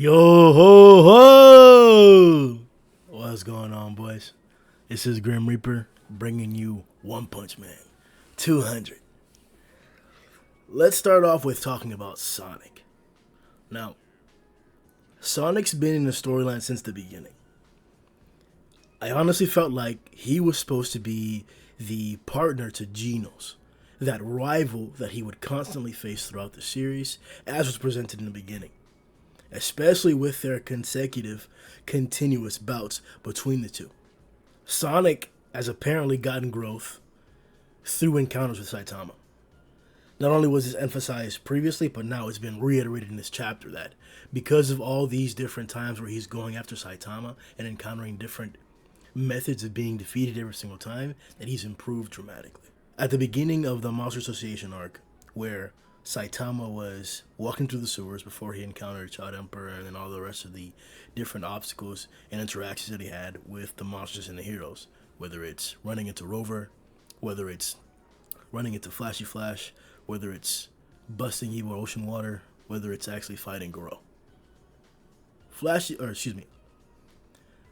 Yo ho ho! What's going on, boys? This is Grim Reaper bringing you One Punch Man 200. Let's start off with talking about Sonic. Now, Sonic's been in the storyline since the beginning. I honestly felt like he was supposed to be the partner to Genos, that rival that he would constantly face throughout the series, as was presented in the beginning, especially with their continuous bouts between the two. Sonic has apparently gotten growth through encounters with Saitama. Not only was this emphasized previously, but now it's been reiterated in this chapter that because of all these different times where he's going after Saitama and encountering different methods of being defeated every single time, that he's improved dramatically. At the beginning of the Monster Association arc, where Saitama was walking through the sewers before he encountered Child Emperor and then all the rest of the different obstacles and interactions that he had with the monsters and the heroes, whether it's running into Rover, whether it's running into Flashy Flash, whether it's busting evil ocean water, whether it's actually fighting Garou.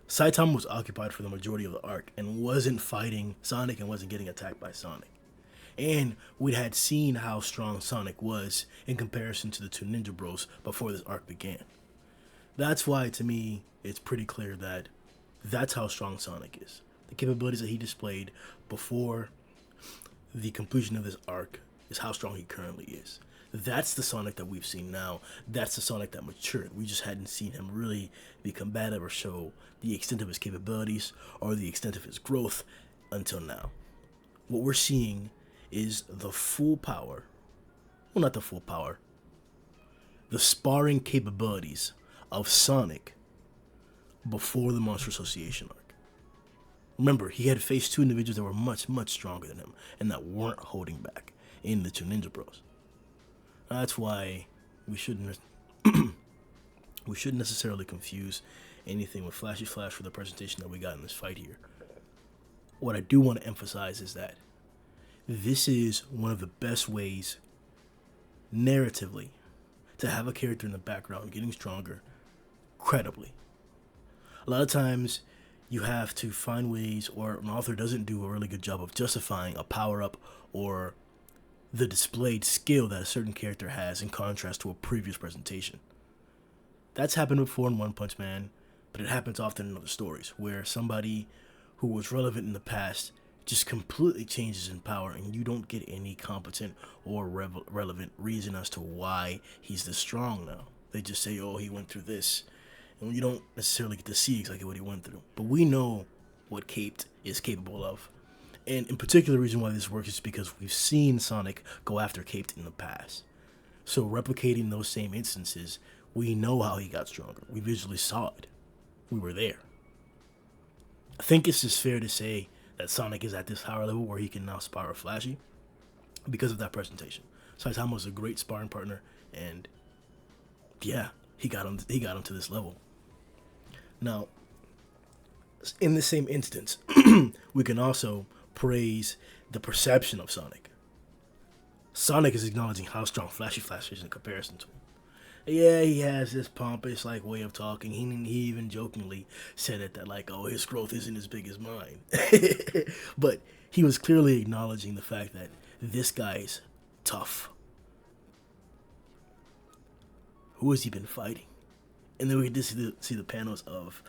Saitama was occupied for the majority of the arc and wasn't fighting Sonic and wasn't getting attacked by Sonic. And we had seen how strong Sonic was in comparison to the two Ninja Bros before this arc began. That's why, to me, it's pretty clear that that's how strong Sonic is. The capabilities that he displayed before the completion of this arc is how strong he currently is. That's the Sonic that we've seen now. That's the Sonic that matured. We just hadn't seen him really be combative or show the extent of his capabilities or the extent of his growth until now. What we're seeing is the full power, well, not the full power, the sparring capabilities of Sonic before the Monster Association arc. Remember, he had faced two individuals that were much, much stronger than him and that weren't holding back in the two Ninja Bros. That's why we shouldn't necessarily confuse anything with Flashy Flash for the presentation that we got in this fight here. What I do want to emphasize is that this is one of the best ways, narratively, to have a character in the background getting stronger credibly. A lot of times, you have to find ways, or an author doesn't do a really good job of justifying a power-up or the displayed skill that a certain character has in contrast to a previous presentation. That's happened before in One Punch Man, but it happens often in other stories, where somebody who was relevant in the past just completely changes in power and you don't get any competent or relevant reason as to why he's this strong now. They just say, oh, he went through this. And you don't necessarily get to see exactly what he went through. But we know what Caped is capable of. And in particular, the reason why this works is because we've seen Sonic go after Caped in the past. So replicating those same instances, we know how he got stronger. We visually saw it. We were there. I think it's just fair to say that Sonic is at this higher level where he can now spar with Flashy because of that presentation. Saitama was a great sparring partner, and yeah, he got him to this level. Now, in the same instance, we can also praise the perception of Sonic. Sonic is acknowledging how strong Flashy Flash is in comparison to him. Yeah, he has this pompous way of talking. He even jokingly said it that oh, his growth isn't as big as mine. But he was clearly acknowledging the fact that this guy's tough. Who has he been fighting? And then we get to see the panels of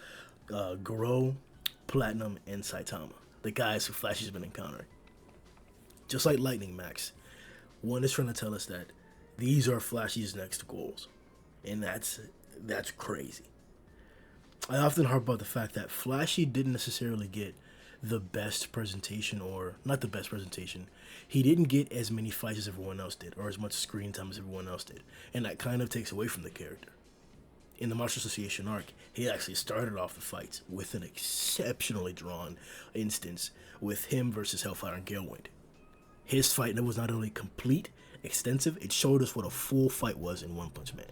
Garou, Platinum, and Saitama, the guys who Flashy's been encountering. Just like Lightning Max, one is trying to tell us that these are Flashy's next goals. And that's crazy. I often harp about the fact that Flashy didn't necessarily get the best presentation, or not the best presentation. He didn't get as many fights as everyone else did, or as much screen time as everyone else did. And that kind of takes away from the character. In the Monster Association arc, he actually started off the fights with an exceptionally drawn instance with him versus Hellfire and Galewind. His fight was not only complete, extensive, it showed us what a full fight was in One Punch Man.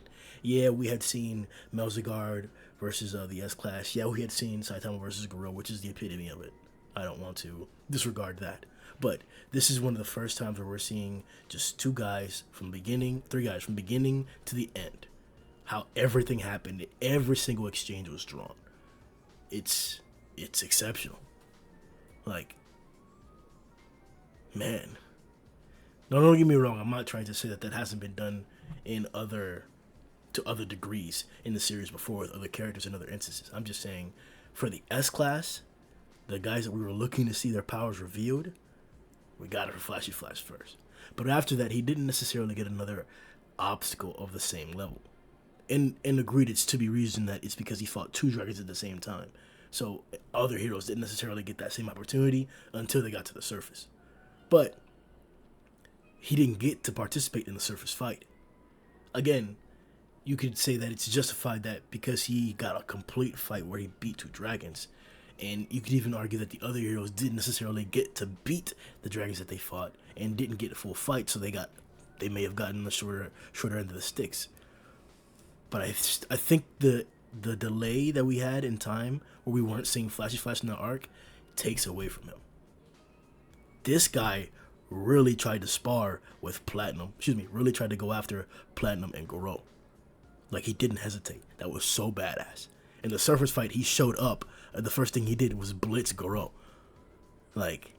Yeah, we had seen Melzigard versus the S-Class. Yeah, we had seen Saitama versus Garou, which is the epitome of it. I don't want to disregard that. But this is one of the first times where we're seeing just three guys from beginning to the end. how everything happened, every single exchange was drawn. It's exceptional. Like, man, no, don't get me wrong. I'm not trying to say that that hasn't been done in other degrees in the series before with other characters in other instances. I'm just saying, for the S class, the guys that we were looking to see their powers revealed, we got it for Flashy Flash first. But after that, he didn't necessarily get another obstacle of the same level. And agreed, it's to be reasoned that it's because he fought two dragons at the same time. So other heroes didn't necessarily get that same opportunity until they got to the surface. But he didn't get to participate in the surface fight. Again, you could say that it's justified that because he got a complete fight where he beat two dragons. And you could even argue that the other heroes didn't necessarily get to beat the dragons that they fought and didn't get a full fight, so they may have gotten the shorter end of the sticks. But I think the delay that we had in time where we weren't seeing Flashy Flash in the arc takes away from him. This guy really tried to spar with really tried to go after Platinum and Garou. Like, he didn't hesitate. That was so badass. In the surface fight, he showed up, and the first thing he did was blitz Garou. Like,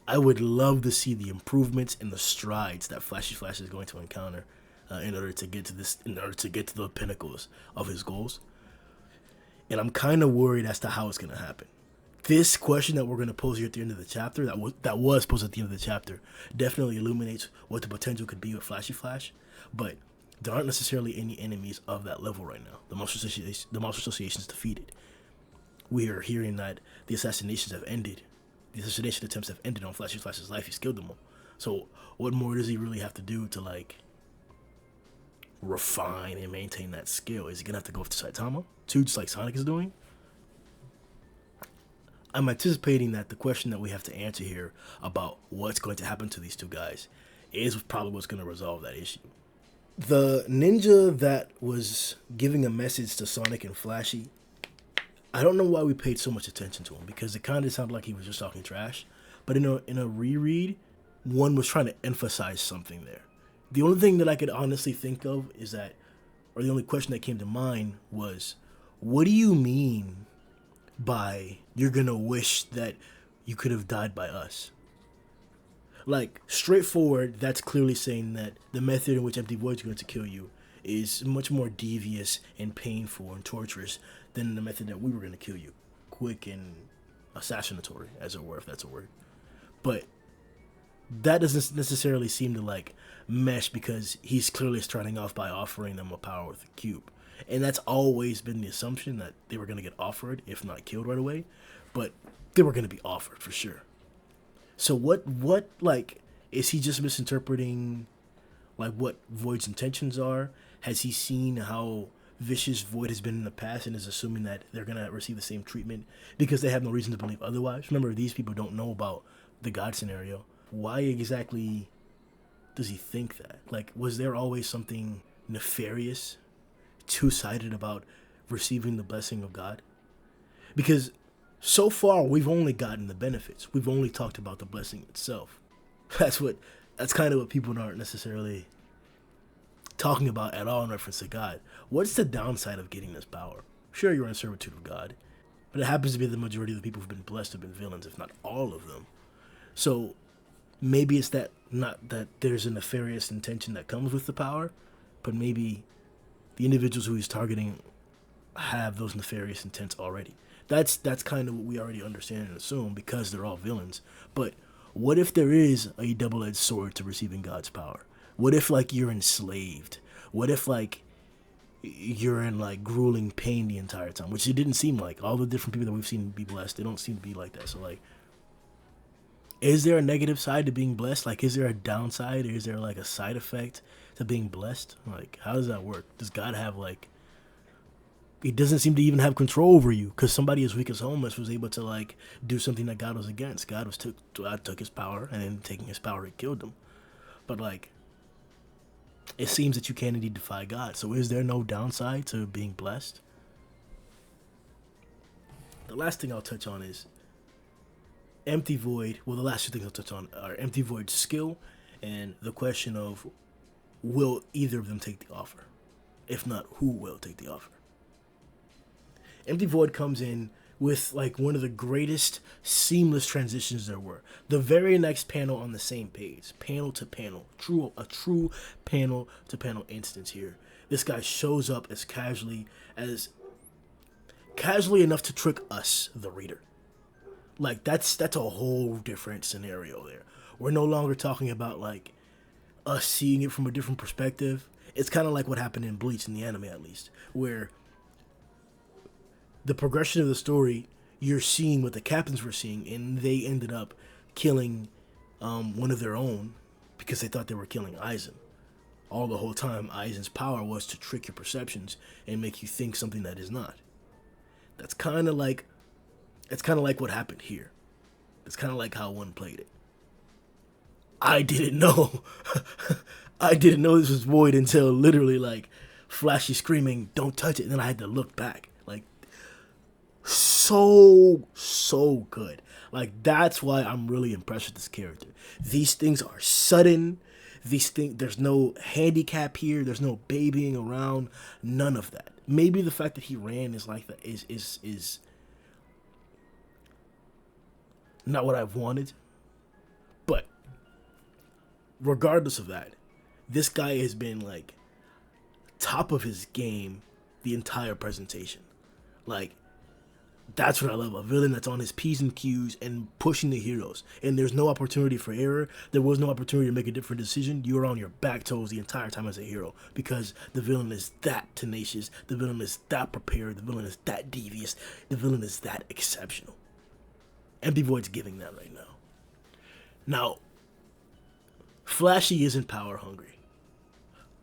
I would love to see the improvements and the strides that Flashy Flash is going to encounter in order to get to the pinnacles of his goals. And I'm kind of worried as to how it's going to happen. This question that we're going to pose here at the end of the chapter, that was posed at the end of the chapter, definitely illuminates what the potential could be with Flashy Flash. But there aren't necessarily any enemies of that level right now. The Monster Association is defeated. We are hearing that the assassinations have ended. The assassination attempts have ended on Flashy Flash's life. He's killed them all. So what more does he really have to do to, like, refine and maintain that skill? Is he gonna have to go to Saitama too, just like Sonic is doing? I'm anticipating that the question that we have to answer here about what's going to happen to these two guys is probably what's going to resolve that issue. The ninja that was giving a message to Sonic and Flashy, I don't know why we paid so much attention to him, because it kind of sounded like he was just talking trash. But in a reread, one was trying to emphasize something there. The only thing that I could honestly think of is that, or the only question that came to mind was, what do you mean by you're gonna wish that you could have died by us? Like, straightforward, that's clearly saying that the method in which Empty Void's going to kill you is much more devious and painful and torturous than the method that we were going to kill you. Quick and assassinatory, as it were, if that's a word. But that doesn't necessarily seem to, like, mesh, because he's clearly starting off by offering them a power with a cube. And that's always been the assumption, that they were going to get offered, if not killed right away. But they were going to be offered, for sure. So what, like, is he just misinterpreting, like, what Void's intentions are? Has he seen how vicious Void has been in the past and is assuming that they're going to receive the same treatment because they have no reason to believe otherwise? Remember, these people don't know about the God scenario. Why exactly does he think that? Like, was there always something nefarious, two-sided about receiving the blessing of God? Because so far, we've only gotten the benefits. We've only talked about the blessing itself. That's kind of what people aren't necessarily talking about at all in reference to God. What's the downside of getting this power? Sure, you're in servitude of God, but it happens to be the majority of the people who've been blessed have been villains, if not all of them. So maybe it's not that there's a nefarious intention that comes with the power, but maybe the individuals who he's targeting have those nefarious intents already. That's kind of what we already understand and assume, because they're all villains. But what if there is a double-edged sword to receiving God's power? What if, like, you're enslaved? What if, like, you're in, like, grueling pain the entire time? Which it didn't seem like. All the different people that we've seen be blessed, they don't seem to be like that. So, like, is there a negative side to being blessed? Like, is there a downside? Or is there, like, a side effect to being blessed? Like, how does that work? Does God have, like... He doesn't seem to even have control over you, because somebody as weak as Homeless was able to, like, do something that God was against. God took his power, and then taking his power, it killed him. But, like, it seems that you can't indeed defy God. So is there no downside to being blessed? The last thing I'll touch on is Empty Void. Well, the last two things I'll touch on are Empty Void's skill and the question of will either of them take the offer? If not, who will take the offer? Empty Void comes in with like one of the greatest seamless transitions there were. The very next panel on the same page, panel to panel, a true panel to panel instance here. This guy shows up as casually enough to trick us, the reader. Like that's a whole different scenario there. We're no longer talking about like us seeing it from a different perspective. It's kind of like what happened in Bleach, in the anime at least, where the progression of the story, you're seeing what the captains were seeing, and they ended up killing one of their own because they thought they were killing Aizen. All the whole time, Aizen's power was to trick your perceptions and make you think something that is not. That's kind of like what happened here. It's kind of like how one played it. I didn't know. I didn't know this was Void until literally like Flashy screaming, "Don't touch it!" And then I had to look back. Like, so good. Like, that's why I'm really impressed with this character. These things are sudden. These things, there's no handicap here. There's no babying around. None of that. Maybe the fact that he ran is like that is not what I've wanted. But regardless of that, this guy has been like top of his game the entire presentation. Like, that's what I love. A villain that's on his P's and Q's and pushing the heroes. And there's no opportunity for error. There was no opportunity to make a different decision. You were on your back toes the entire time as a hero because the villain is that tenacious. The villain is that prepared. The villain is that devious. The villain is that exceptional. Empty Void's giving that right now. Now, Flashy isn't power hungry.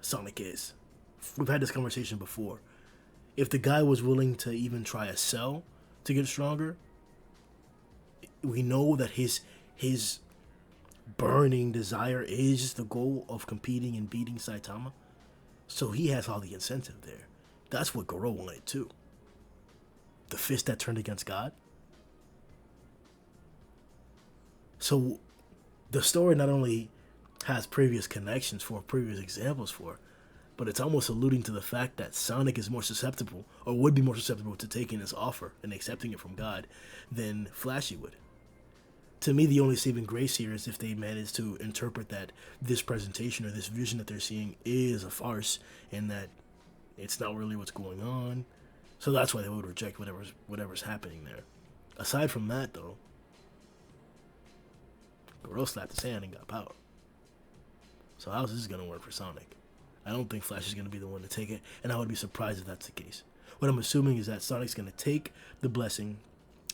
Sonic is. We've had this conversation before. If the guy was willing to even try a cell to get stronger, we know that his burning desire is the goal of competing and beating Saitama. So he has all the incentive there. That's what Garou wanted too. The fist that turned against God. So the story not only has previous connections for previous examples for, but it's almost alluding to the fact that Sonic is more susceptible, or would be more susceptible to taking this offer and accepting it from God than Flashy would. To me, the only saving grace here is if they manage to interpret that this presentation or this vision that they're seeing is a farce and that it's not really what's going on. So that's why they would reject whatever's happening there. Aside from that, though, Garou slapped his hand and got power. So how's this going to work for Sonic? I don't think Flash is going to be the one to take it, and I would be surprised if that's the case. What I'm assuming is that Sonic's going to take the blessing,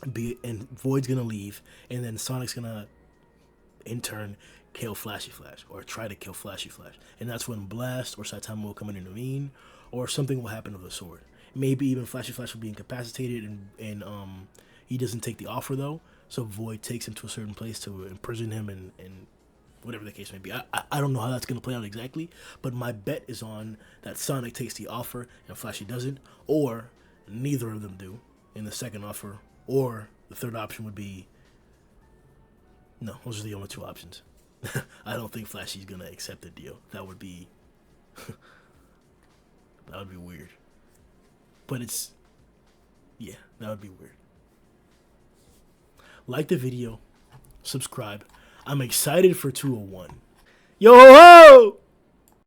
and Void's going to leave, and then Sonic's going to, in turn, kill Flashy Flash, or try to kill Flashy Flash. And that's when Blast or Saitama will come in and intervene, or something will happen with the sword. Maybe even Flashy Flash will be incapacitated, and he doesn't take the offer, though, so Void takes him to a certain place to imprison him and whatever the case may be. I don't know how that's going to play out exactly, but my bet is on that Sonic takes the offer and Flashy doesn't, or neither of them do in the second offer, or the third option would be, no, those are the only two options. I don't think Flashy's going to accept the deal. That would be, that would be weird. But it's, yeah, that would be weird. Like the video, subscribe. I'm excited for 201. Yo ho!